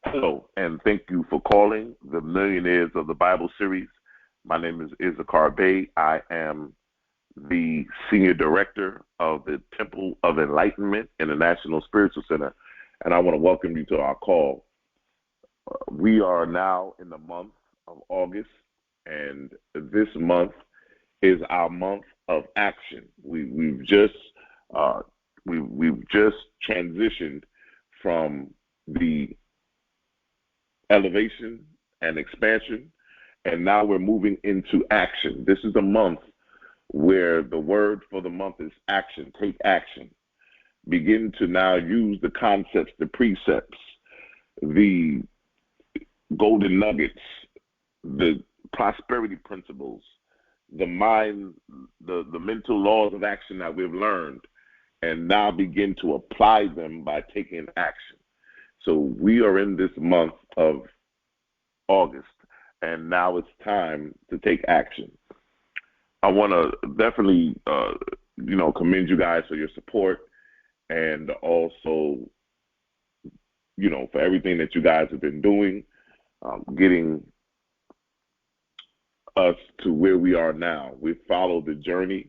Hello, and thank you for calling the Millionaires of the Bible series. My name is Issachar Bey. I am the Senior Director of the Temple of Enlightenment International Spiritual Center, and I want to welcome you to our call. We are now in the month of August, and this month is our month of action. Uh, we've just transitioned from the elevation and expansion, and now we're moving into action. This is a month where the word for the month is action. Take action. Begin to now use the concepts, the precepts, the golden nuggets, the prosperity principles, the mental laws of action that we've learned, and now begin to apply them by taking action. So we are in this month of August, and now it's time to take action. I want to definitely, commend you guys for your support, and also, for everything that you guys have been doing, getting us to where we are now. We've followed the journey.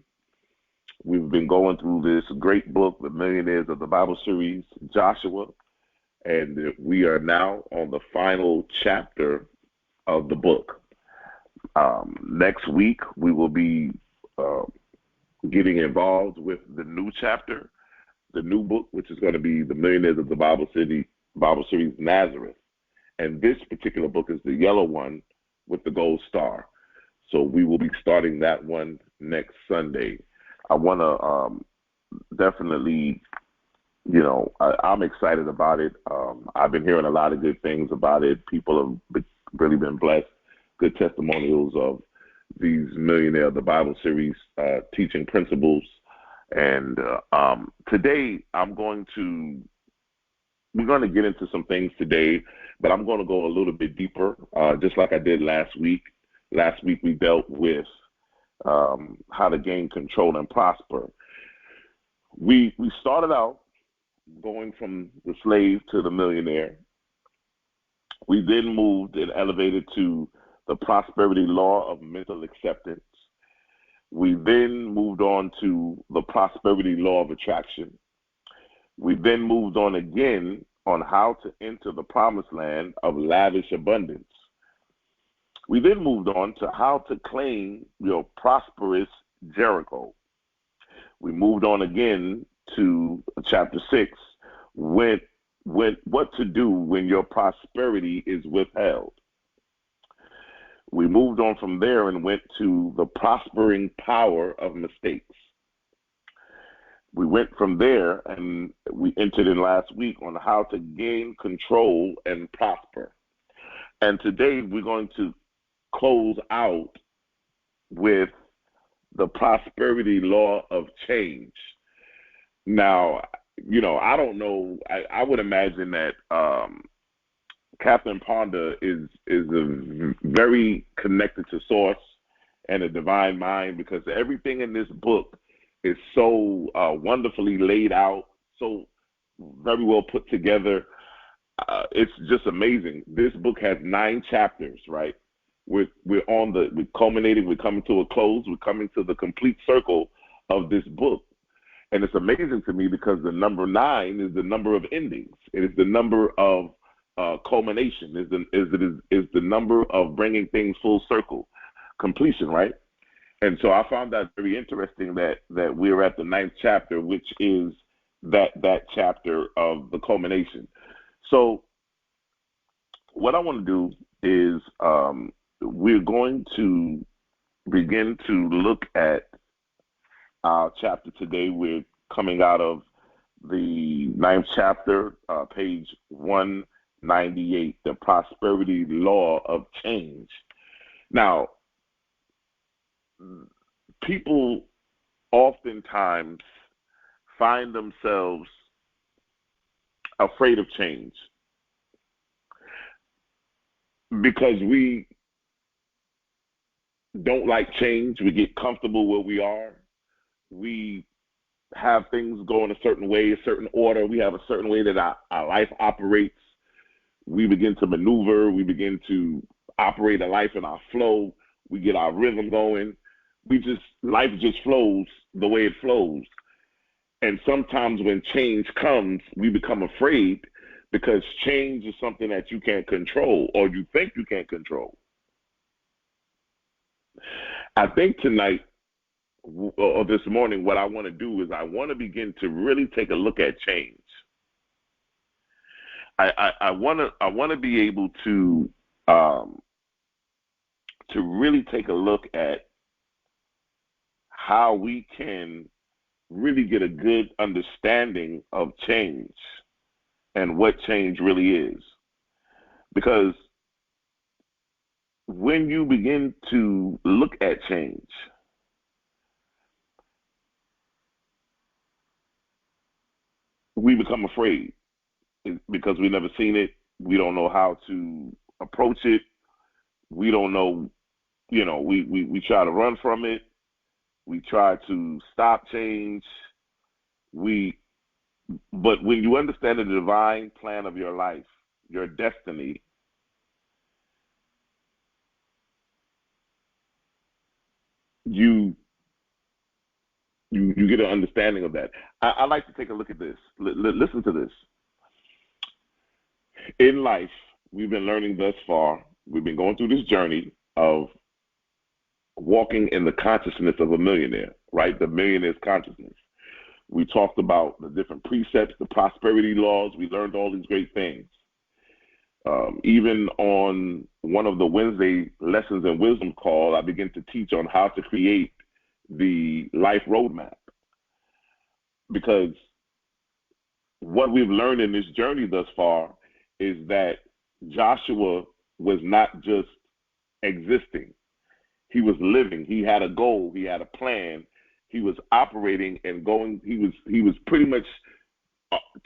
We've been going through this great book, The Millionaires of the Bible series, Joshua, and we are now on the final chapter of the book. Next week, we will be getting involved with the new chapter, the new book, which is going to be The Millionaires of the Bible series, Nazareth. And this particular book is the yellow one with the gold star. So we will be starting that one next Sunday. I want to definitely, I'm excited about it. I've been hearing a lot of good things about it. People have really been blessed. Good testimonials of these Millionaire of the Bible series teaching principles. And today we're going to get into some things today, but I'm going to go a little bit deeper, just like I did last week. Last week we dealt with how to gain control and prosper. We started out going from the slave to the millionaire. We then moved and elevated to the prosperity law of mental acceptance. We then moved on to the prosperity law of attraction. We then moved on again on how to enter the promised land of lavish abundance. We then moved on to how to claim your prosperous Jericho. We moved on again to chapter 6, what to do when your prosperity is withheld. We moved on from there and went to the prospering power of mistakes. We went from there and we entered in last week on how to gain control and prosper. And today we're going to close out with the prosperity law of change. Now, I don't know. I would imagine that Captain Ponda is very connected to source and a divine mind, because everything in this book is so wonderfully laid out, so very well put together. It's just amazing. This book has 9 chapters, right? We're culminating. We're coming to a close. We're coming to the complete circle of this book. And it's amazing to me because the number 9 is the number of endings. It is the number of culmination. Is the number of bringing things full circle, completion, right? And so I found that very interesting that we're at the 9th chapter, which is that chapter of the culmination. So what I want to do is we're going to begin to look at our chapter today. We're coming out of the 9th chapter, page 198, the prosperity law of change. Now, people oftentimes find themselves afraid of change because we don't like change. We get comfortable where we are. We have things go in a certain way, a certain order. We have a certain way that our life operates. We begin to maneuver. We begin to operate a life in our flow. We get our rhythm going. Life just flows the way it flows. And sometimes when change comes, we become afraid because change is something that you can't control or you think you can't control. I think tonight or this morning, what I want to do is I want to begin to really take a look at change. I want to be able to really take a look at how we can really get a good understanding of change and what change really is. Because when you begin to look at change, we become afraid because we've never seen it. We don't know how to approach it. We don't know, we try to run from it. We try to stop change. But when you understand the divine plan of your life, your destiny, you get an understanding of that. I like to take a look at this. Listen to this. In life, we've been learning thus far, we've been going through this journey of walking in the consciousness of a millionaire, right? The millionaire's consciousness. We talked about the different precepts, the prosperity laws. We learned all these great things. Even on one of the Wednesday lessons in wisdom call, I began to teach on how to create the life roadmap. Because what we've learned in this journey thus far is that Joshua was not just existing. He was living. He had a goal. He had a plan. He was operating and going. He was pretty much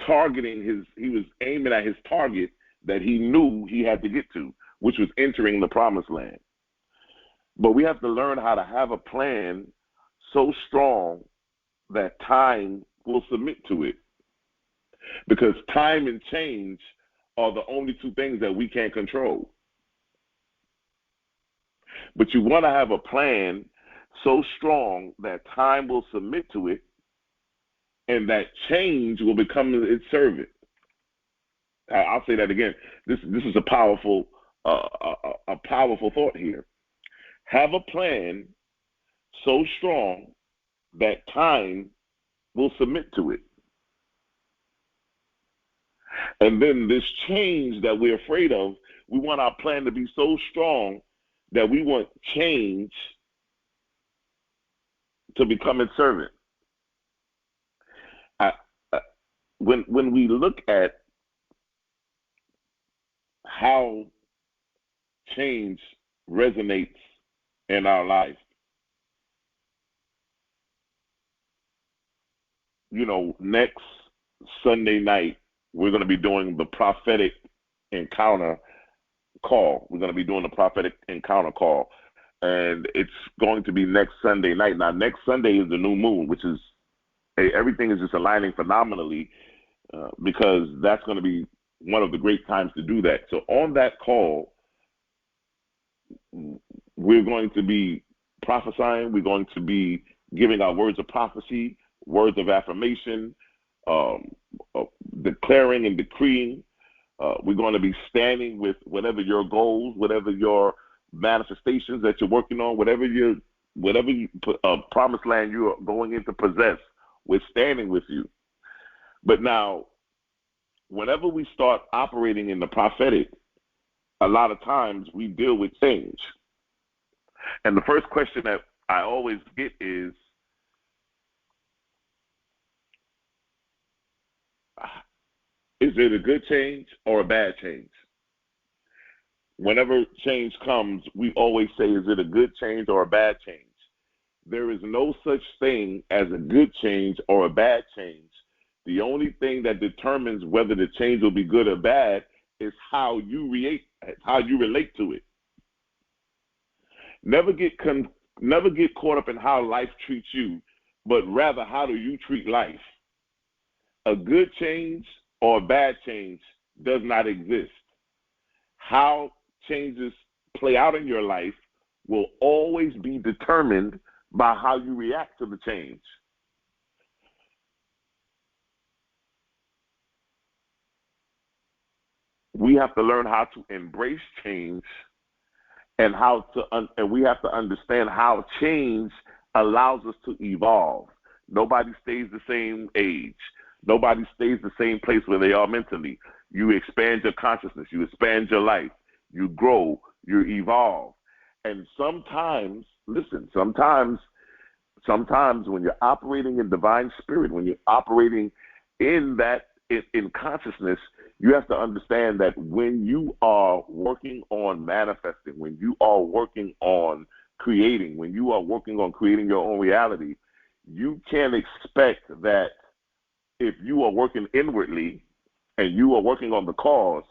targeting he was aiming at his target that he knew he had to get to, which was entering the promised land. But we have to learn how to have a plan so strong that time will submit to it. Because time and change are the only two things that we can't control. But you want to have a plan so strong that time will submit to it and that change will become its servant. I'll say that again. This is a powerful thought here. Have a plan so strong that time will submit to it. And then this change that we're afraid of, we want our plan to be so strong that we want change to become its servant. When we look at how change resonates in our life, next Sunday night, we're going to be doing the prophetic encounter call. We're going to be doing the prophetic encounter call. And it's going to be next Sunday night. Now, next Sunday is the new moon, which is, everything is just aligning phenomenally because that's going to be one of the great times to do that. So on that call, we're going to be prophesying. We're going to be giving our words of prophecy, words of affirmation, declaring and decreeing. We're going to be standing with whatever your goals, whatever your manifestations that you're working on, whatever promised land you are going in to possess, we're standing with you. But now, whenever we start operating in the prophetic, a lot of times we deal with change. And the first question that I always get is, is it a good change or a bad change? Whenever change comes, we always say, is it a good change or a bad change? There is no such thing as a good change or a bad change. The only thing that determines whether the change will be good or bad is how you relate to it. Never get caught up in how life treats you, but rather how do you treat life. A good change or a bad change does not exist. how changes play out in your life will always be determined by how you react to the change. We have to learn how to embrace change, and and we have to understand how change allows us to evolve. Nobody stays the same age. Nobody stays the same place where they are mentally. You expand your consciousness. You expand your life. You grow. You evolve. And sometimes, listen, sometimes when you're operating in divine spirit, when you're operating in consciousness, you have to understand that when you are working on manifesting, when you are working on creating, when you are working on creating your own reality, you can't expect that if you are working inwardly and you are working on the cause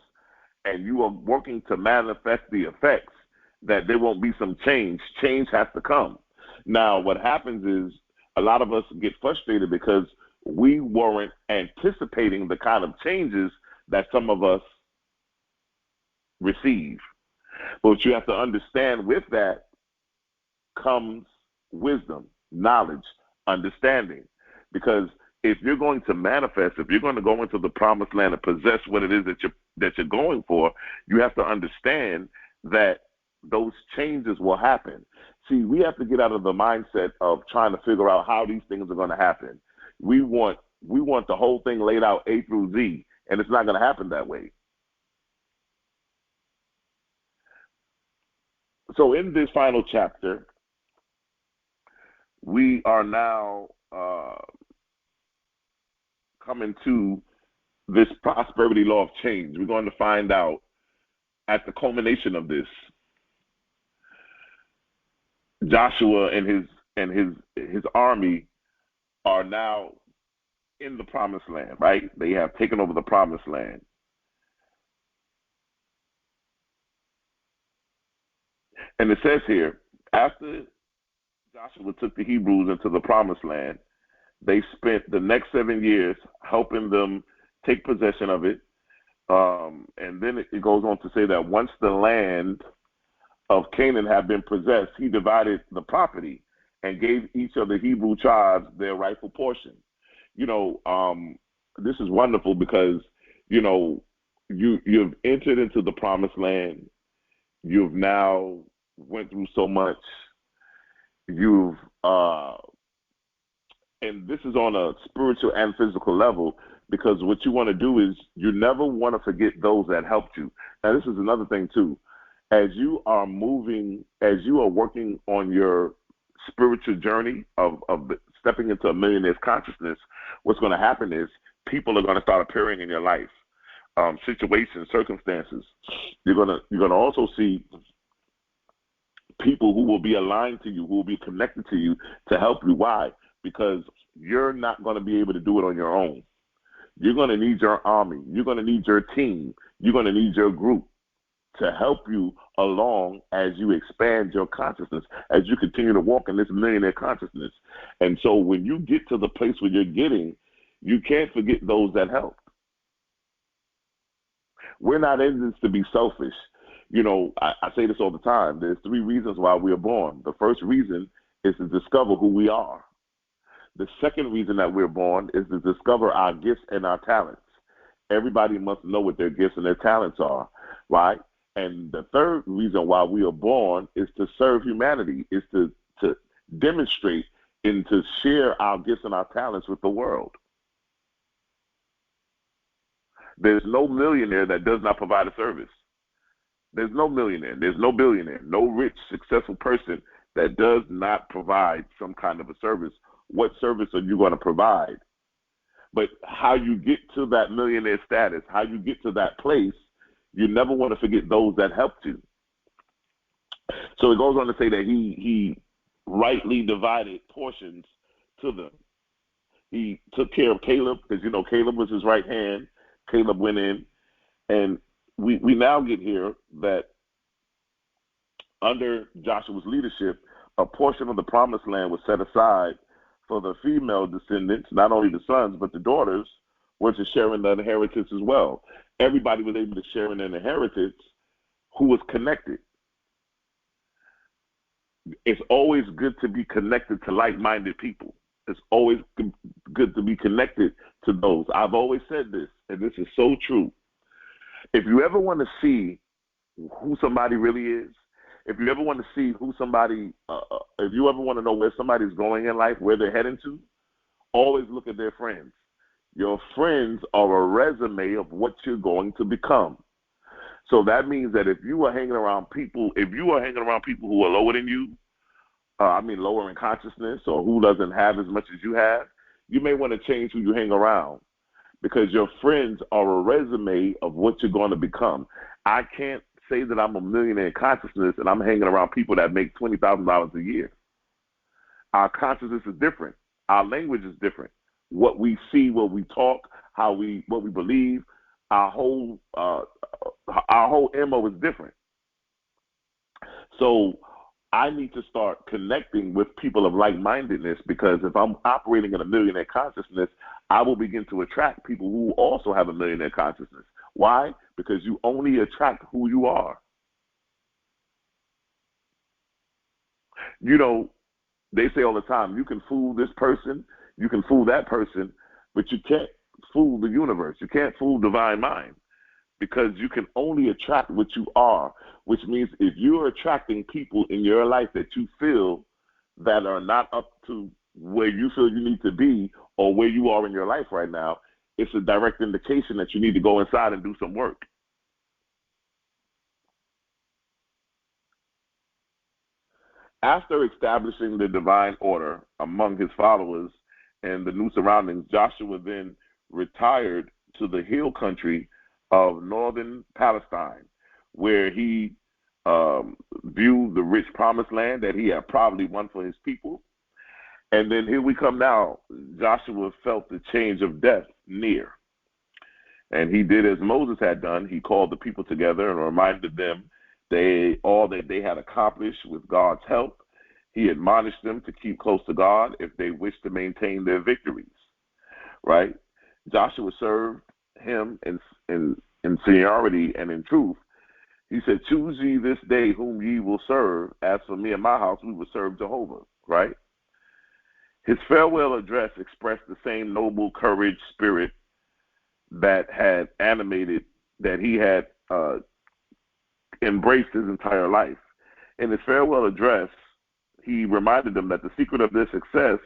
and you are working to manifest the effects, that there won't be some change. Change has to come. Now, what happens is a lot of us get frustrated because we weren't anticipating the kind of changes that some of us receive. But you have to understand, with that comes wisdom, knowledge, understanding. Because if you're going to manifest, if you're going to go into the promised land and possess what it is that you're going for, you have to understand that those changes will happen. See, we have to get out of the mindset of trying to figure out how these things are going to happen. We want the whole thing laid out A through Z, and it's not going to happen that way. So in this final chapter, we are now coming to this prosperity law of change. We're going to find out at the culmination of this, Joshua and his army are now in the promised land, right? They have taken over the promised land. And it says here, after Joshua took the Hebrews into the promised land, they spent the next 7 years helping them take possession of it. And then it goes on to say that once the land of Canaan had been possessed, he divided the property and gave each of the Hebrew tribes their rightful portion. This is wonderful because, you've entered into the promised land. You've now went through so much. And this is on a spiritual and physical level, because what you want to do is you never want to forget those that helped you. Now, this is another thing too. As you are working on your spiritual journey of stepping into a millionaire's consciousness, what's going to happen is people are going to start appearing in your life, situations, circumstances. You're going to also see people who will be aligned to you, who will be connected to you to help you. Why? Because you're not going to be able to do it on your own. You're going to need your army. You're going to need your team. You're going to need your group to help you along as you expand your consciousness, as you continue to walk in this millionaire consciousness. And so when you get to the place where you're getting, you can't forget those that helped. We're not in this to be selfish. I say this all the time. There's 3 reasons why we are born. The first reason is to discover who we are. The second reason that we're born is to discover our gifts and our talents. Everybody must know what their gifts and their talents are, right? And the third reason why we are born is to serve humanity, is to demonstrate and to share our gifts and our talents with the world. There's no millionaire that does not provide a service. There's no millionaire, there's no billionaire, no rich, successful person that does not provide some kind of a service. What service are you going to provide? But how you get to that millionaire status, how you get to that place, you never want to forget those that helped you. So it goes on to say that he rightly divided portions to them. He took care of Caleb, because, Caleb was his right hand. Caleb went in, and we now get here that under Joshua's leadership, a portion of the promised land was set aside for the female descendants. Not only the sons, but the daughters were to share in the inheritance as well. Everybody was able to share in the inheritance who is connected. It's always good to be connected to like-minded people. It's always good to be connected to those. I've always said this, and this is so true. If you ever want to see who somebody really is, if you ever want to see who somebody, if you ever want to know where somebody's going in life, where they're heading to, always look at their friends. Your friends are a resume of what you're going to become. So that means that if you are hanging around people, who are lower than you, lower in consciousness, or who doesn't have as much as you have, you may want to change who you hang around, because your friends are a resume of what you're going to become. I can't say that I'm a millionaire in consciousness and I'm hanging around people that make $20,000 a year. Our consciousness is different. Our language is different. What we see, what we talk, what we believe, our whole MO is different. So I need to start connecting with people of like-mindedness, because if I'm operating in a millionaire consciousness, I will begin to attract people who also have a millionaire consciousness. Why? Because you only attract who you are. You know, they say all the time, you can fool this person, you can fool that person, but you can't fool the universe. You can't fool divine mind, because you can only attract what you are, which means if you're attracting people in your life that you feel that are not up to where you feel you need to be or where you are in your life right now, it's a direct indication that you need to go inside and do some work. After establishing the divine order among his followers and the new surroundings, Joshua then retired to the hill country of northern Palestine, where he viewed the rich promised land that he had probably won for his people. And then here we come now. Joshua felt the change of death near. And he did as Moses had done. He called the people together and reminded them all that they had accomplished with God's help. He admonished them to keep close to God if they wished to maintain their victories. Right? Joshua served him in seniority and in truth. He said, "Choose ye this day whom ye will serve. As for me and my house, we will serve Jehovah." Right? His farewell address expressed the same noble courage spirit that had animated, that he had embraced his entire life. In his farewell address, he reminded them that the secret of their success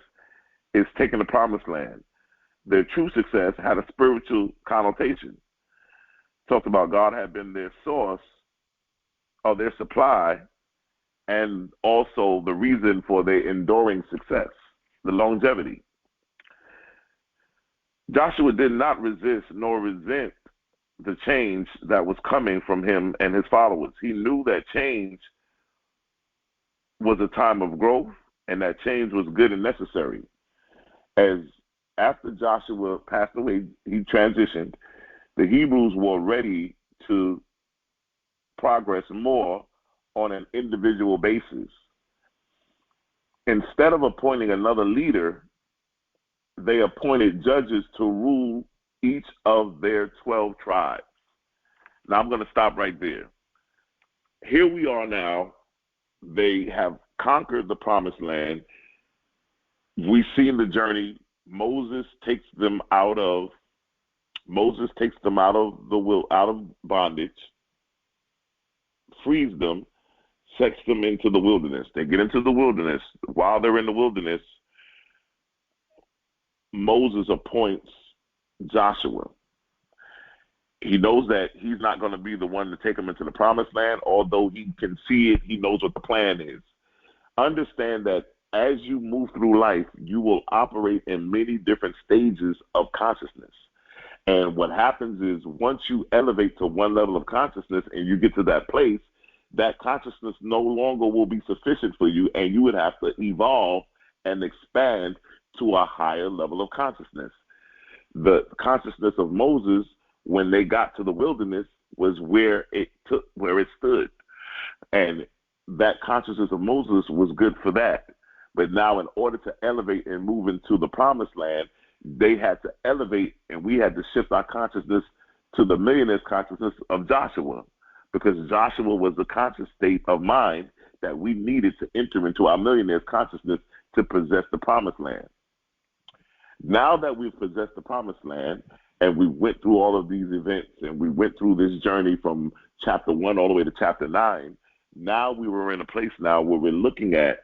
is taking the promised land. Their true success had a spiritual connotation. Talked about God had been their source or their supply, and also the reason for their enduring success, the longevity. Joshua did not resist nor resent the change that was coming from him and his followers. He knew that change was a time of growth and that change was good and necessary. As after Joshua passed away, he transitioned, the Hebrews were ready to progress more on an individual basis. Instead of appointing another leader, they appointed judges to rule each of their 12 tribes. Now I'm going to stop right there. Here we are now. They have conquered the promised land. We've seen the journey. Moses takes them out of bondage, frees them, sets them into the wilderness. They get into the wilderness. While they're in the wilderness, Moses appoints Joshua. He knows that he's not going to be the one to take them into the promised land, although he can see it. He knows what the plan is. Understand that as you move through life, you will operate in many different stages of consciousness. And what happens is once you elevate to one level of consciousness and you get to that place, that consciousness no longer will be sufficient for you, and you would have to evolve and expand to a higher level of consciousness. The consciousness of Moses, when they got to the wilderness, was where it stood. And that consciousness of Moses was good for that. But now in order to elevate and move into the promised land, they had to elevate, and we had to shift our consciousness to the millionaire's consciousness of Joshua, because Joshua was the conscious state of mind that we needed to enter into our millionaire's consciousness to possess the promised land. Now that we've possessed the promised land and we went through all of these events and we went through this journey from chapter 1 all the way to chapter 9, now we were in a place now where we're looking at,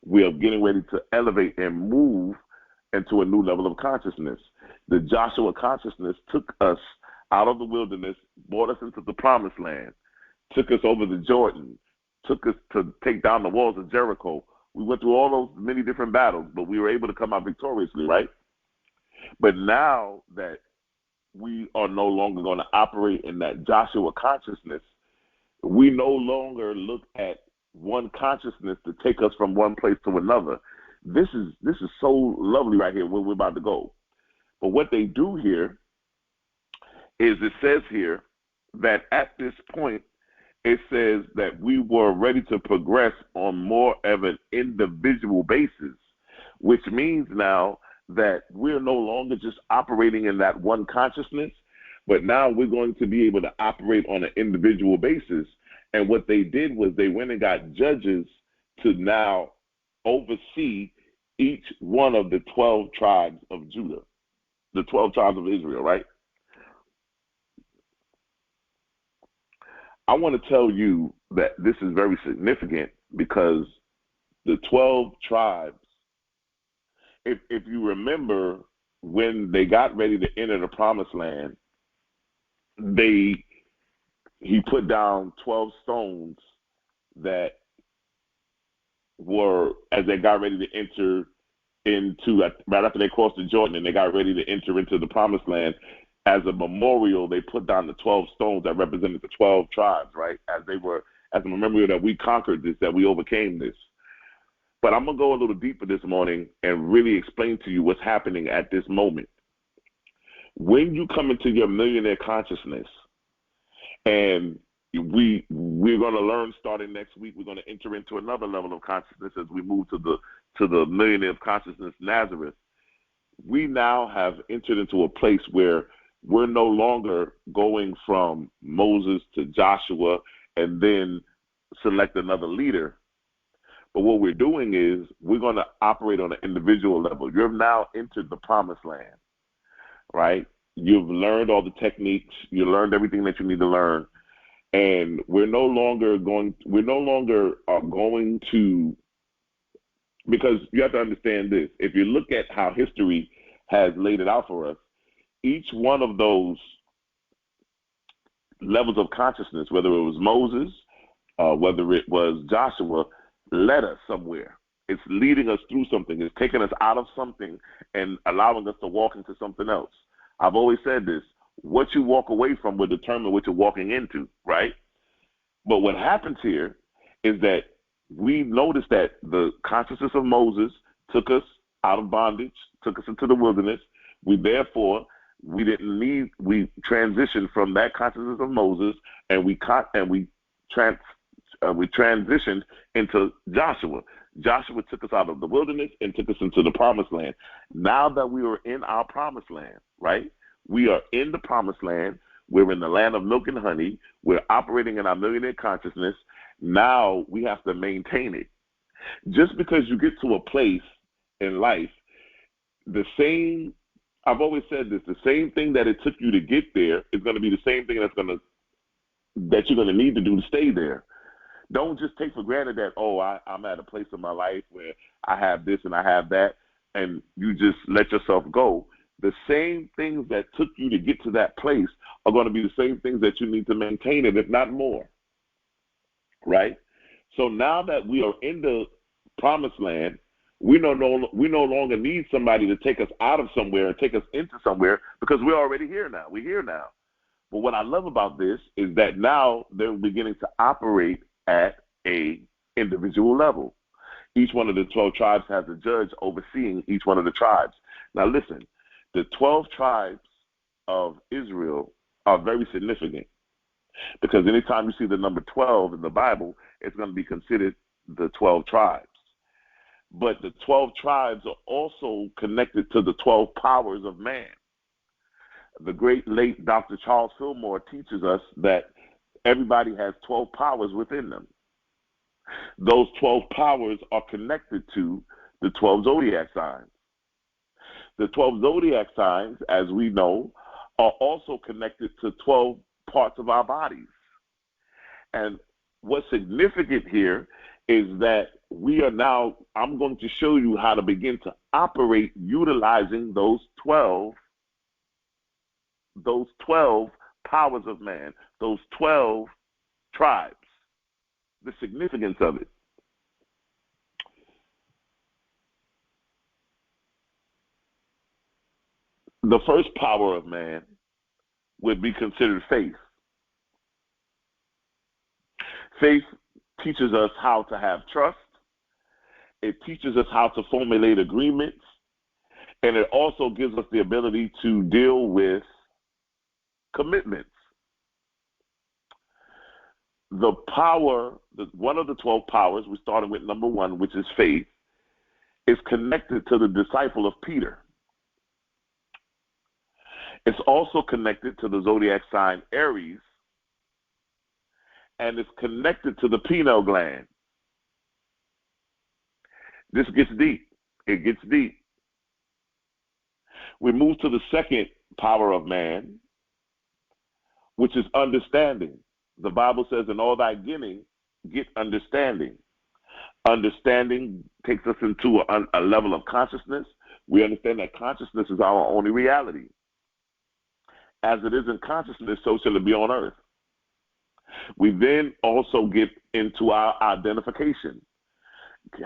we are getting ready to elevate and move into a new level of consciousness. The Joshua consciousness took us out of the wilderness, brought us into the promised land, took us over the Jordan, took us to take down the walls of Jericho. We went through all those many different battles, but we were able to come out victoriously, right? But now that we are no longer going to operate in that Joshua consciousness, we no longer look at one consciousness to take us from one place to another. This is so lovely right here where we're about to go. But what they do here is it says here that at this point, it says that we were ready to progress on more of an individual basis, which means now that we're no longer just operating in that one consciousness, but now we're going to be able to operate on an individual basis. And what they did was they went and got judges to now oversee each one of the 12 tribes of Judah, the 12 tribes of Israel, right? I want to tell you that this is very significant because the 12 tribes, if you remember when they got ready to enter the promised land, he put down 12 stones that were, as they got ready to enter into, right after they crossed the Jordan and they got ready to enter into the promised land, as a memorial, they put down the 12 stones that represented the 12 tribes, right? As a memorial that we conquered this, that we overcame this. But I'm going to go a little deeper this morning and really explain to you what's happening at this moment. When you come into your millionaire consciousness, and we're going to learn starting next week, we're going to enter into another level of consciousness as we move to the millionaire of consciousness, Nazareth. We now have entered into a place where we're no longer going from Moses to Joshua and then select another leader. But what we're doing is we're going to operate on an individual level. You've now entered the promised land, right? You've learned all the techniques. You learned everything that you need to learn. And we're no longer going to, because you have to understand this. If you look at how history has laid it out for us, each one of those levels of consciousness, whether it was Moses, whether it was Joshua, led us somewhere. It's leading us through something. It's taking us out of something and allowing us to walk into something else. I've always said this, what you walk away from will determine what you're walking into, right? But what happens here is that we notice that the consciousness of Moses took us out of bondage, took us into the wilderness. We transitioned from that consciousness of Moses, and we transitioned into Joshua. Joshua took us out of the wilderness and took us into the promised land. Now that we are in our promised land, right? We are in the promised land. We're in the land of milk and honey. We're operating in our millionaire consciousness. Now we have to maintain it. Just because you get to a place in life, I've always said this, the same thing that it took you to get there is going to be the same thing that you're going to need to do to stay there. Don't just take for granted that, I'm at a place in my life where I have this and I have that, and you just let yourself go. The same things that took you to get to that place are going to be the same things that you need to maintain it, if not more, right? So now that we are in the promised land, we no longer need somebody to take us out of somewhere and take us into somewhere because we're already here now. We're here now. But what I love about this is that now they're beginning to operate at a individual level. Each one of the 12 tribes has a judge overseeing each one of the tribes. Now listen, the 12 tribes of Israel are very significant because anytime you see the number 12 in the Bible, it's going to be considered the 12 tribes. But the 12 tribes are also connected to the 12 powers of man. The great late Dr. Charles Fillmore teaches us that everybody has 12 powers within them. Those 12 powers are connected to the 12 zodiac signs. The 12 zodiac signs, as we know, are also connected to 12 parts of our bodies. And what's significant here is that we are now, I'm going to show you how to begin to operate utilizing those 12 powers of man, those 12 tribes, the significance of it. The first power of man would be considered faith. Faith teaches us how to have trust. It teaches us how to formulate agreements. And it also gives us the ability to deal with commitments. The power, one of the 12 powers, we started with number 1, which is faith, is connected to the disciple of Peter. It's also connected to the zodiac sign Aries, and it's connected to the pineal gland. This gets deep. It gets deep. We move to the second power of man, which is understanding. The Bible says, in all thy getting, get understanding. Understanding takes us into a level of consciousness. We understand that consciousness is our only reality. As it is in consciousness, so shall it be on earth. We then also get into our identification,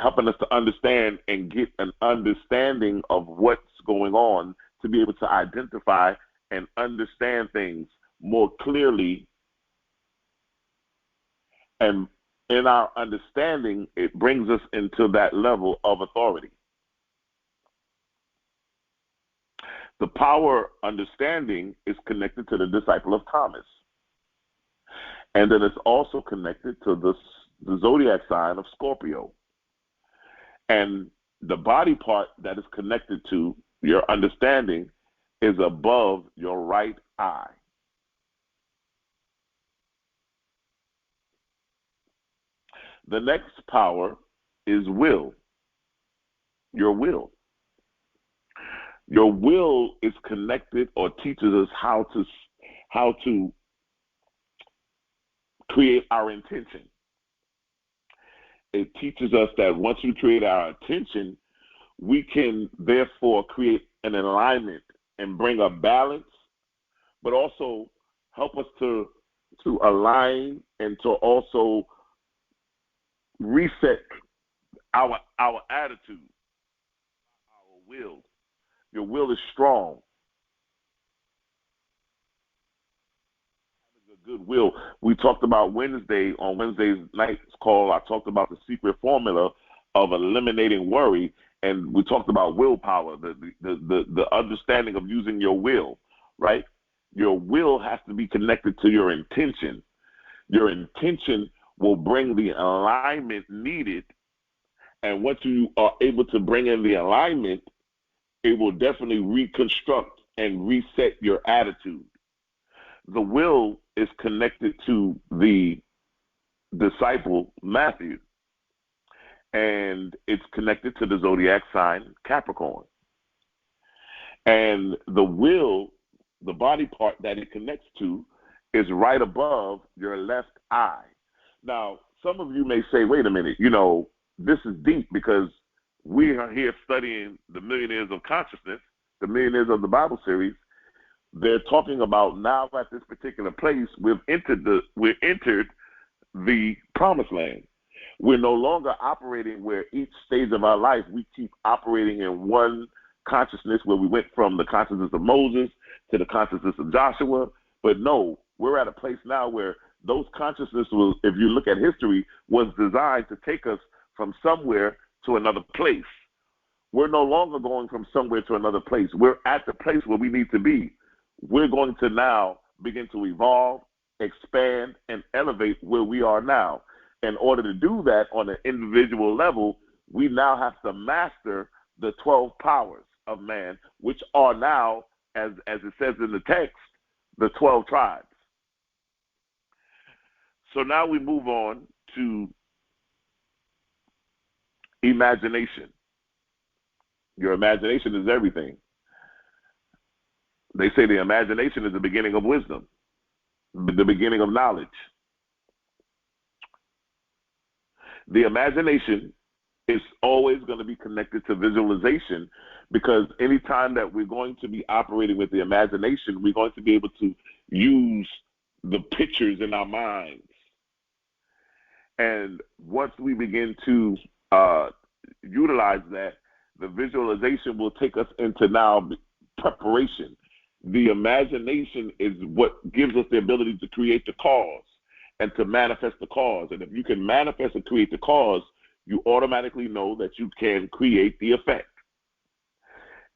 helping us to understand and get an understanding of what's going on to be able to identify and understand things more clearly. And in our understanding, it brings us into that level of authority. The power understanding is connected to the disciple of Thomas. And then it's also connected to the zodiac sign of Scorpio. And the body part that is connected to your understanding is above your right eye. The next power is will, your will. Your will is connected or teaches us how to create our intention. It teaches us that once we create our intention, we can therefore create an alignment and bring a balance, but also help us to align and to also reset our attitude, our will. Your will is strong. Having a good will. We talked about on Wednesday's night's call, I talked about the secret formula of eliminating worry, and we talked about willpower, the understanding of using your will, right? Your will has to be connected to your intention. Your intention will bring the alignment needed, and once you are able to bring in the alignment, it will definitely reconstruct and reset your attitude. The will is connected to the disciple, Matthew, and it's connected to the zodiac sign, Capricorn. And the will, the body part that it connects to, is right above your left eye. Now, some of you may say, wait a minute, this is deep because we are here studying the Millionaires of Consciousness, the Millionaires of the Bible series. They're talking about now at this particular place, we've entered the promised land. We're no longer operating where each stage of our life we keep operating in one consciousness, where we went from the consciousness of Moses to the consciousness of Joshua. But no, we're at a place now where those consciousnesses, if you look at history, was designed to take us from somewhere to another place. We're no longer going from somewhere to another place. We're at the place where we need to be. We're going to now begin to evolve, expand, and elevate where we are now. In order to do that on an individual level, we now have to master the 12 powers of man, which are now as it says in the text, the 12 tribes. So now we move on to imagination. Your imagination is everything. They say the imagination is the beginning of wisdom, the beginning of knowledge. The imagination is always going to be connected to visualization, because anytime that we're going to be operating with the imagination, we're going to be able to use the pictures in our minds. And once we begin to utilize that, the visualization will take us into now preparation. The imagination is what gives us the ability to create the cause and to manifest the cause. And if you can manifest and create the cause, you automatically know that you can create the effect.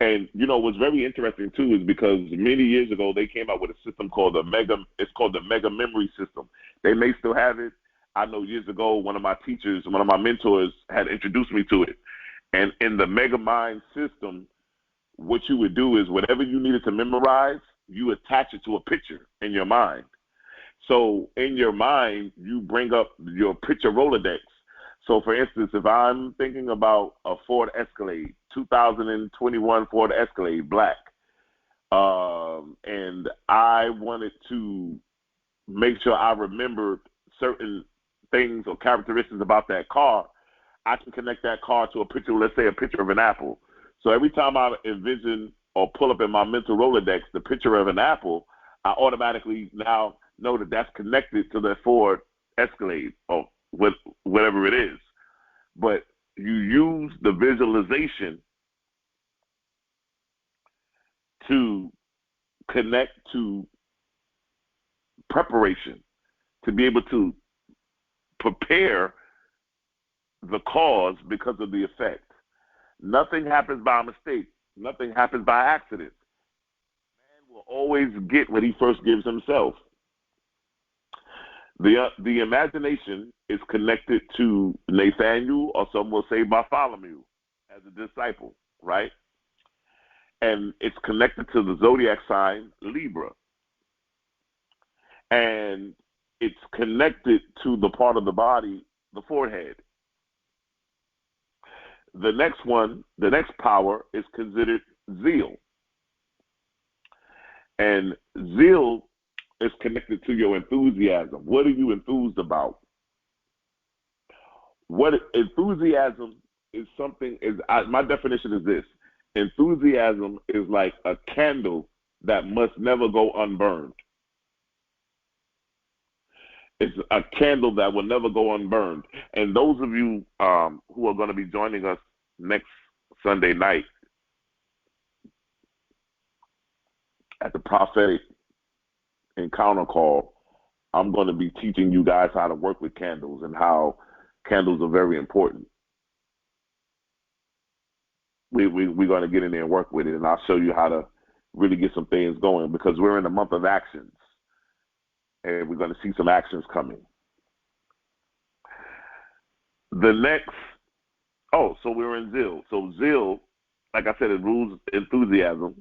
And, you know, what's very interesting, too, is because many years ago, they came out with a system called the Mega Memory System. They may still have it. I know years ago, one of my teachers, one of my mentors had introduced me to it. And in the Mega Mind system, what you would do is whatever you needed to memorize, you attach it to a picture in your mind. So in your mind, you bring up your picture Rolodex. So, for instance, if I'm thinking about a Ford Escalade, 2021 Ford Escalade, black, and I wanted to make sure I remembered certain things or characteristics about that car, I can connect that car to a picture, let's say a picture of an apple. So every time I envision or pull up in my mental Rolodex the picture of an apple, I automatically now know that that's connected to the Ford Escalade or whatever it is. But you use the visualization to connect to preparation, to be able to prepare the cause because of the effect. Nothing happens by mistake. Nothing happens by accident. Man will always get what he first gives himself. The imagination is connected to Nathaniel, or some will say Bartholomew, as a disciple, right? And it's connected to the zodiac sign Libra. And it's connected to the part of the body, the forehead. The next one, the next power is considered zeal. And zeal is connected to your enthusiasm. What are you enthused about? What enthusiasm is something is my definition is this. Enthusiasm is like a candle that must never go unburned. It's a candle that will never go unburned. And those of you who are going to be joining us next Sunday night at the prophetic encounter call, I'm going to be teaching you guys how to work with candles and how candles are very important. We're going to get in there and work with it, and I'll show you how to really get some things going, because we're in the month of actions, and we're going to see some actions coming. The next, so we're in zeal. So zeal, like I said, it rules enthusiasm.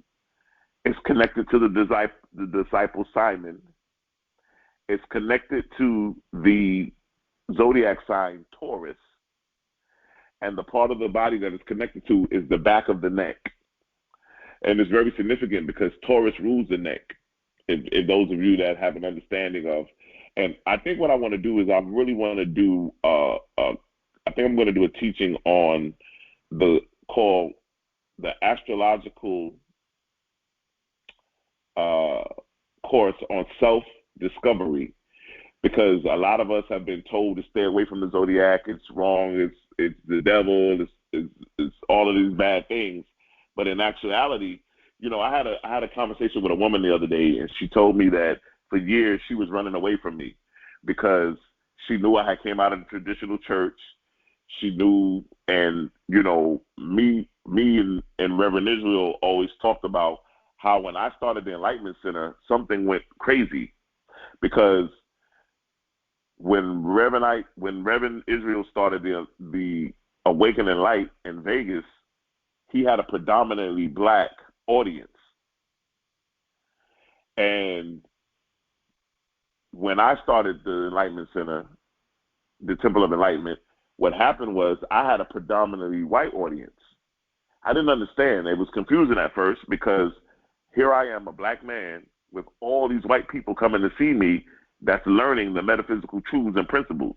It's connected to the disciple Simon. It's connected to the zodiac sign Taurus. And the part of the body that it's connected to is the back of the neck. And it's very significant because Taurus rules the neck. If those of you that have an understanding of, and I think what I want to do is I really want to do, I think I'm going to do a teaching on called the astrological course on self-discovery, because a lot of us have been told to stay away from the zodiac. It's wrong. It's the devil. It's all of these bad things. But in actuality, you know, I had a conversation with a woman the other day, and she told me that for years she was running away from me because she knew I had came out of the traditional church. She knew, and you know, me and Reverend Israel always talked about how when I started the Enlightenment Center, something went crazy, because when Reverend Israel started the Awakening Light in Vegas, he had a predominantly black audience. And when I started the Enlightenment Center, the Temple of Enlightenment, what happened was I had a predominantly white audience. I didn't understand. It was confusing at first because here I am, a black man, with all these white people coming to see me that's learning the metaphysical truths and principles.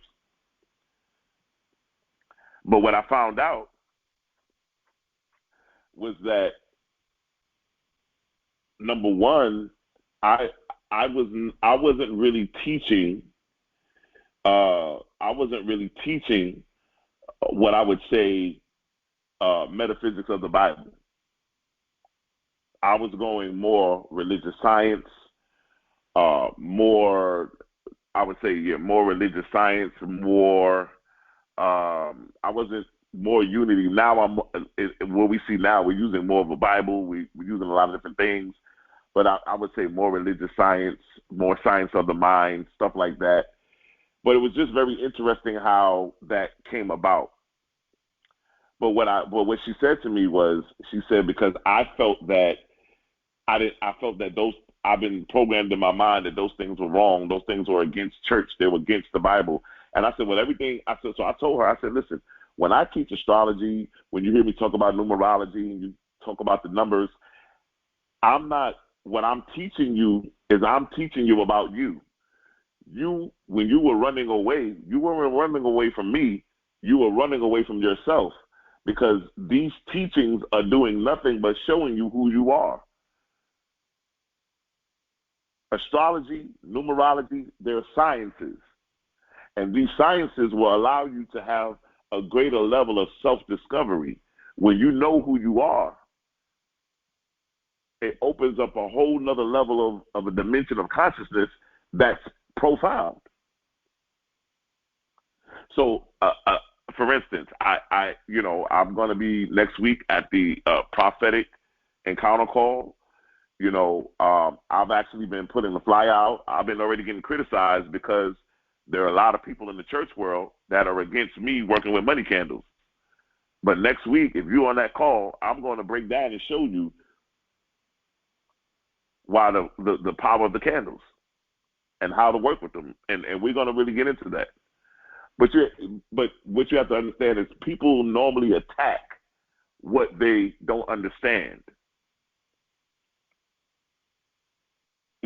But what I found out was that, number one, I wasn't really teaching. I wasn't really teaching what I would say metaphysics of the Bible. I was going more religious science, more, I would say, more religious science, more. I wasn't more unity. Now what we see now, we're using more of a Bible. We're using a lot of different things, but I would say more religious science, more science of the mind, stuff like that. But it was just very interesting how that came about. But what she said to me was, she said, because I felt that I've been programmed in my mind that those things were wrong. Those things were against church. They were against the Bible. And I said, well, so I told her, I said, listen, when I teach astrology, when you hear me talk about numerology and you talk about the numbers, what I'm teaching you is I'm teaching you about you. When you were running away, you weren't running away from me. You were running away from yourself, because these teachings are doing nothing but showing you who you are. Astrology, numerology, they're sciences. And these sciences will allow you to have a greater level of self-discovery. When you know who you are, it opens up a whole nother level of a dimension of consciousness that's profound. So, for instance, I'm going to be next week at the prophetic encounter call. I've actually been putting the flyer out. I've been already getting criticized because there are a lot of people in the church world that are against me working with money candles. But next week, if you're on that call, I'm going to break down and show you why the power of the candles and how to work with them. And we're going to really get into that. But what you have to understand is people normally attack what they don't understand.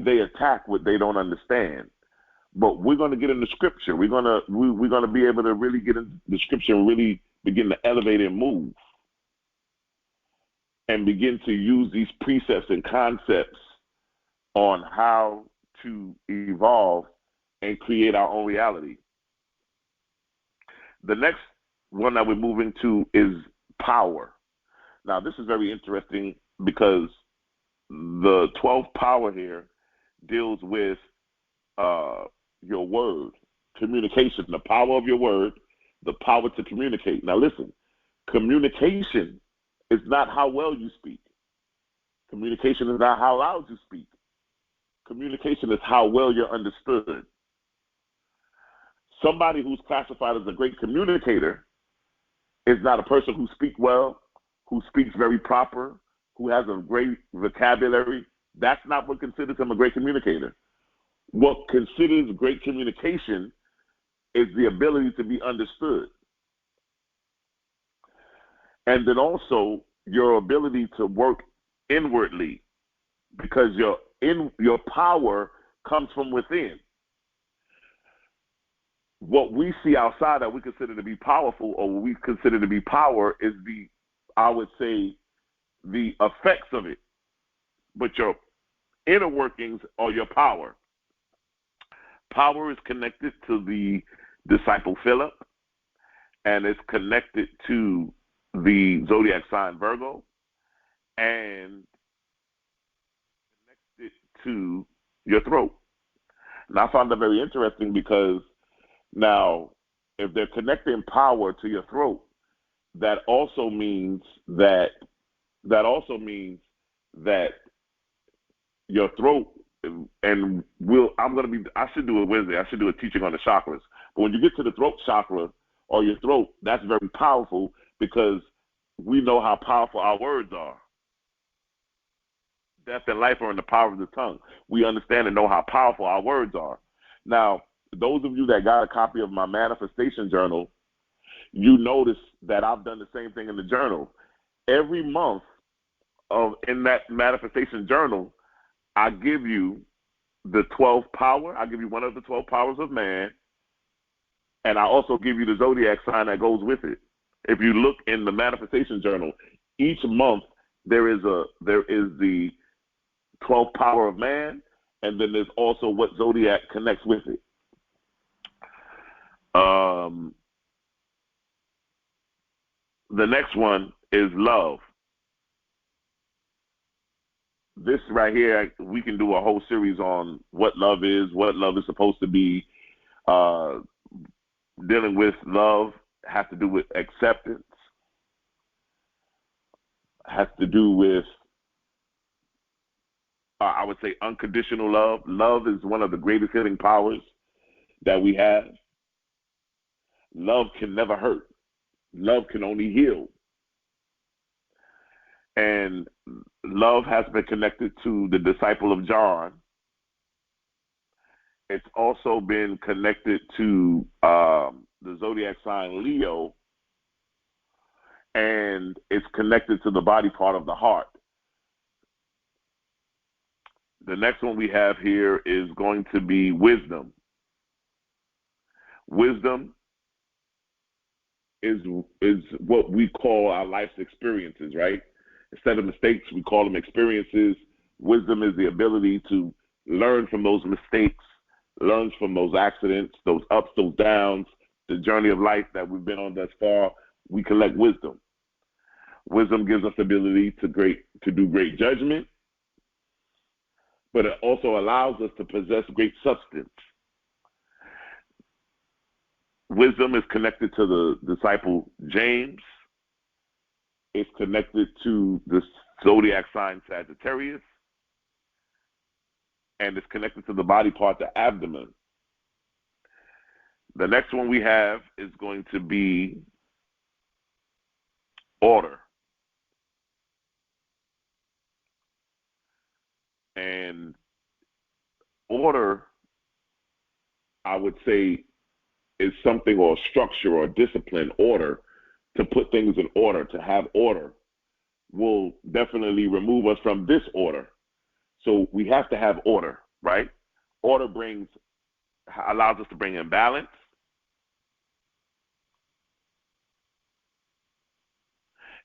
They attack what they don't understand. But we're going to get into scripture. We're going to be able to really get into the scripture and really begin to elevate and move and begin to use these precepts and concepts on how to evolve and create our own reality. The next one that we're moving to is power. Now, this is very interesting because the 12th power here deals with your word, communication, the power of your word, the power to communicate. Now, listen, communication is not how well you speak. Communication is not how loud you speak. Communication is how well you're understood. Somebody who's classified as a great communicator is not a person who speaks well, who speaks very proper, who has a great vocabulary. That's not what considers him a great communicator. What considers great communication is the ability to be understood. And then also your ability to work inwardly, because your power comes from within. What we see outside that we consider to be powerful, or what we consider to be power, is the effects of it. But your inner workings are your power. Power is connected to the disciple Philip, and it's connected to the zodiac sign Virgo, and connected to your throat. And I found that very interesting because now, if they're connecting power to your throat, that also means that your throat, and I should do it Wednesday. I should do a teaching on the chakras. But when you get to the throat chakra or your throat, that's very powerful because we know how powerful our words are. Death and life are in the power of the tongue. We understand and know how powerful our words are. Now, those of you that got a copy of my manifestation journal, you notice that I've done the same thing in the journal. Every month in that manifestation journal, I give you the 12th power. I give you one of the 12 powers of man, and I also give you the zodiac sign that goes with it. If you look in the manifestation journal, each month there is the 12th power of man, and then there's also what zodiac connects with it. The next one is love. This right here, we can do a whole series on what love is supposed to be. Dealing with love has to do with acceptance, has to do with, I would say, unconditional love. Love is one of the greatest healing powers that we have. Love can never hurt. Love can only heal. And love has been connected to the disciple of John. It's also been connected to the zodiac sign Leo, and it's connected to the body part of the heart. The next one we have here is going to be wisdom. Wisdom is what we call our life's experiences, right? Instead of mistakes, we call them experiences. Wisdom is the ability to learn from those mistakes, learn from those accidents, those ups, those downs, the journey of life that we've been on thus far. We collect wisdom. Wisdom gives us the ability to do great judgment, but it also allows us to possess great substance. Wisdom is connected to the disciple James. It's connected to the zodiac sign Sagittarius, and it's connected to the body part, the abdomen. The next one we have is going to be order. And order, I would say, is something, or structure or discipline, order, to put things in order, to have order, will definitely remove us from disorder. So we have to have order, right? Order allows us to bring in balance.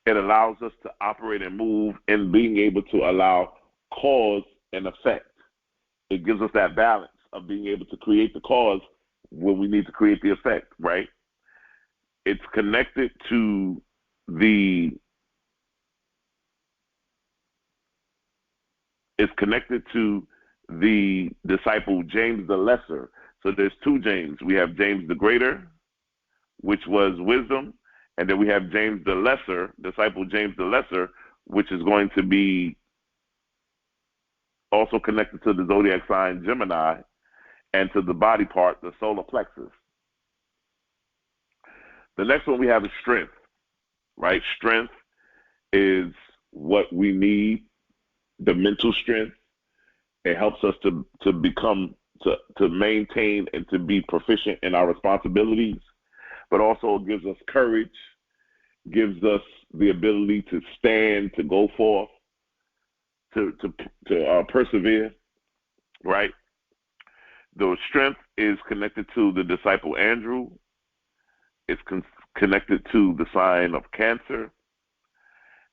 It allows us to operate and move in being able to allow cause and effect. It gives us that balance of being able to create the cause when we need to create the effect, right? It's connected to the disciple James the Lesser. So there's two James. We have James the Greater, which was wisdom, and then we have James the Lesser, disciple James the Lesser, which is going to be also connected to the zodiac sign Gemini and to the body part, the solar plexus. The next one we have is strength, right? Strength is what we need, the mental strength. It helps us to become, to maintain and to be proficient in our responsibilities, but also gives us courage, gives us the ability to stand, to go forth, to persevere, right? The strength is connected to the disciple Andrew. It's connected to the sign of Cancer,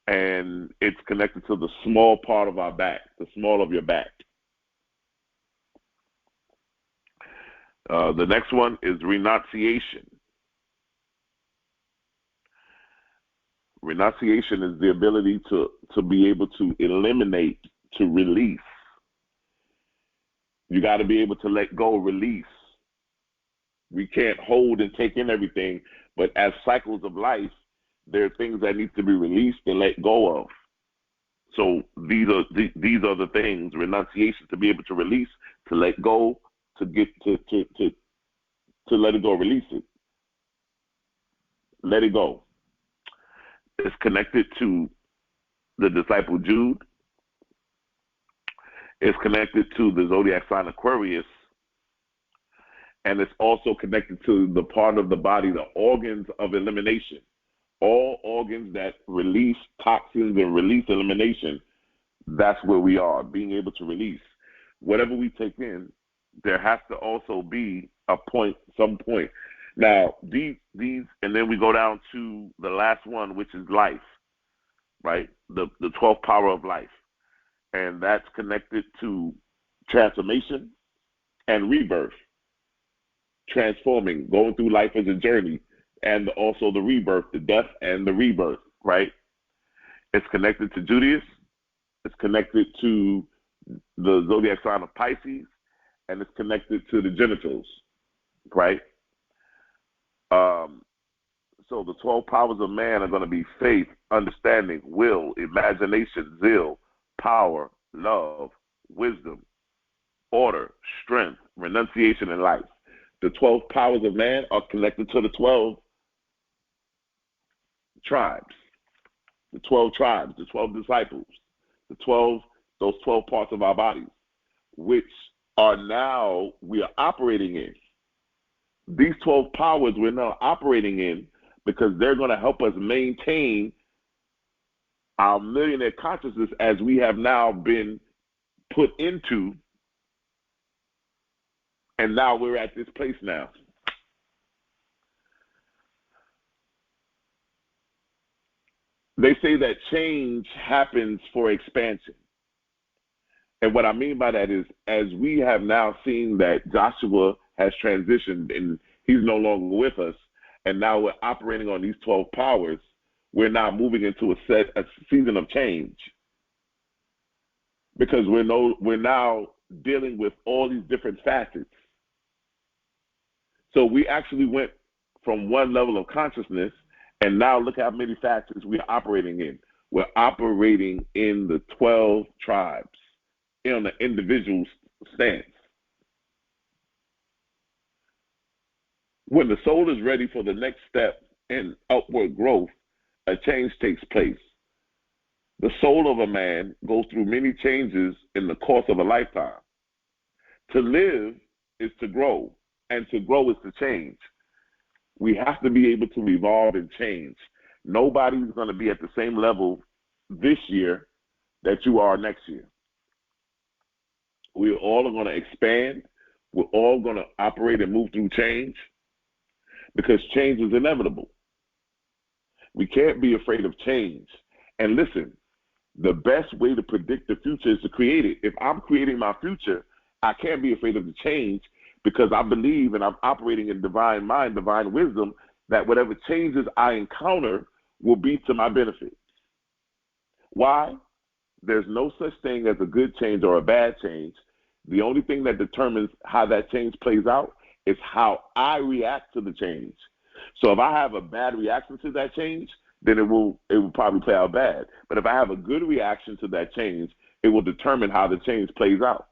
and it's connected to the small part of our back, the small of your back. The next one is renunciation. Renunciation is the ability to be able to eliminate, to release. You got to be able to let go, release. We can't hold and take in everything, but as cycles of life, there are things that need to be released and let go of. So these are the things: renunciation, to be able to release, to let go, to get to let it go, release it, let it go. It's connected to the disciple Jude. It's connected to the zodiac sign Aquarius, and it's also connected to the part of the body, the organs of elimination. All organs that release toxins and release elimination, that's where we are, being able to release. Whatever we take in, there has to also be a point, some point. Now, these, and then we go down to the last one, which is life, right? The 12th power of life. And that's connected to transformation and rebirth, transforming, going through life as a journey, and also the rebirth, the death and the rebirth, right? It's connected to Judaism. It's connected to the zodiac sign of Pisces, and it's connected to the genitals, right? So the 12 powers of man are going to be faith, understanding, will, imagination, zeal, power, love, wisdom, order, strength, renunciation, and life. The 12 powers of man are connected to the 12 tribes, the 12 tribes, the 12 disciples, those 12 parts of our bodies, which are now we are operating in. These 12 powers we're now operating in because they're going to help us maintain our millionaire consciousness as we have now been put into, and now we're at this place now. They say that change happens for expansion. And what I mean by that is, as we have now seen that Joshua has transitioned and he's no longer with us, and now we're operating on these 12 powers, we're now moving into a season of change. Because we're now dealing with all these different facets. So we actually went from one level of consciousness, and now look how many facets we're operating in. We're operating in the 12 tribes, in the individual stance. When the soul is ready for the next step in upward growth, a change takes place. The soul of a man goes through many changes in the course of a lifetime. To live is to grow, and to grow is to change. We have to be able to evolve and change. Nobody's going to be at the same level this year that you are next year. We're all going to expand. We're all going to operate and move through change because change is inevitable. We can't be afraid of change. And listen, the best way to predict the future is to create it. If I'm creating my future, I can't be afraid of the change because I believe and I'm operating in divine mind, divine wisdom, that whatever changes I encounter will be to my benefit. Why? There's no such thing as a good change or a bad change. The only thing that determines how that change plays out is how I react to the change. So if I have a bad reaction to that change, then it will probably play out bad. But if I have a good reaction to that change, it will determine how the change plays out.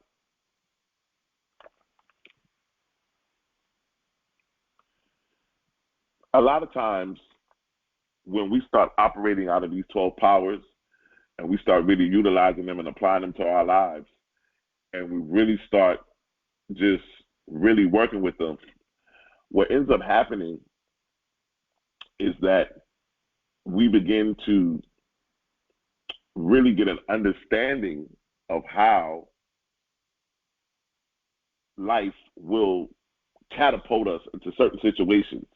A lot of times when we start operating out of these 12 powers and we start really utilizing them and applying them to our lives, and we really start just really working with them, what ends up happening is that we begin to really get an understanding of how life will catapult us into certain situations.